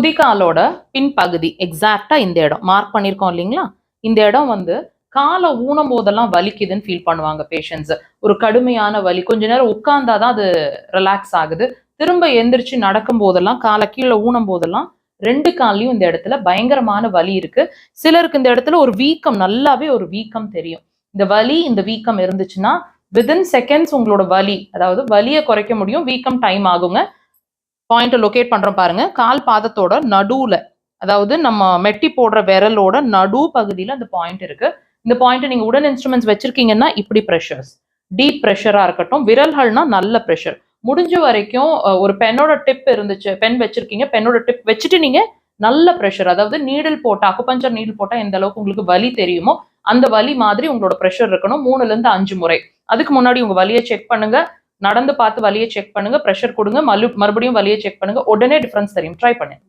குதிகாலோட பின்பகுதி எக்ஸாக்டா இந்த இடம் மார்க் பண்ணியிருக்கோம் இல்லைங்களா? இந்த இடம் காலை ஊனம் போதெல்லாம் வலிக்குதுன்னு ஃபீல் பண்ணுவாங்க பேஷண்ட்ஸ். ஒரு கடுமையான வலி, கொஞ்ச நேரம் உட்கார்ந்தாதான் அது ரிலாக்ஸ் ஆகுது. திரும்ப எந்திரிச்சு நடக்கும் போதெல்லாம், காலை கீழே ஊனம் போதெல்லாம் ரெண்டு கால்லையும் இந்த இடத்துல பயங்கரமான வலி இருக்கு. சிலருக்கு இந்த இடத்துல ஒரு வீக்கம், நல்லாவே ஒரு வீக்கம் தெரியும். இந்த வலி, இந்த வீக்கம் இருந்துச்சுன்னா வித்தின் செகண்ட்ஸ் உங்களோட வலி, அதாவது வலியை குறைக்க முடியும், வீக்கம் டைம் ஆகுங்க. பாயிண்ட் லொகேட் பண்றோம் பாருங்க. கால் பாதத்தோட நடுவுல, அதாவது நம்ம மெட்டி போடுற விரலோட நடு பகுதியில அந்த பாயிண்ட் இருக்கு. இந்த பாயிண்ட் நீங்க உடன் இன்ஸ்ட்ருமெண்ட்ஸ் வச்சிருக்கீங்கன்னா இப்படி ப்ரெஷர்ஸ், டீப் ப்ரெஷரா இருக்கட்டும். விரல்கள்னா நல்ல ப்ரெஷர். முடிஞ்ச வரைக்கும் ஒரு பெண்ணோட டிப் இருந்துச்சு, பென் வச்சிருக்கீங்க, பெண்ணோட டிப் வச்சுட்டு நீங்க நல்ல ப்ரெஷர், அதாவது நீடில் போட்டா, அக்குபஞ்சர் நீடில் போட்டா எந்த அளவுக்கு உங்களுக்கு வலி தெரியுமோ அந்த வலி மாதிரி உங்களோட ப்ரெஷர் இருக்கணும் 3 to 5 முறை. அதுக்கு முன்னாடி உங்க வலியை செக் பண்ணுங்க, நடந்து பார்த்து வலியை செக் பண்ணுங்க, ப்ரெஷர் கொடுங்க, மறுபடியும் வலியை செக் பண்ணுங்க. உடனே டிஃபரன்ஸ் தெரியும். ட்ரை பண்ணுங்க.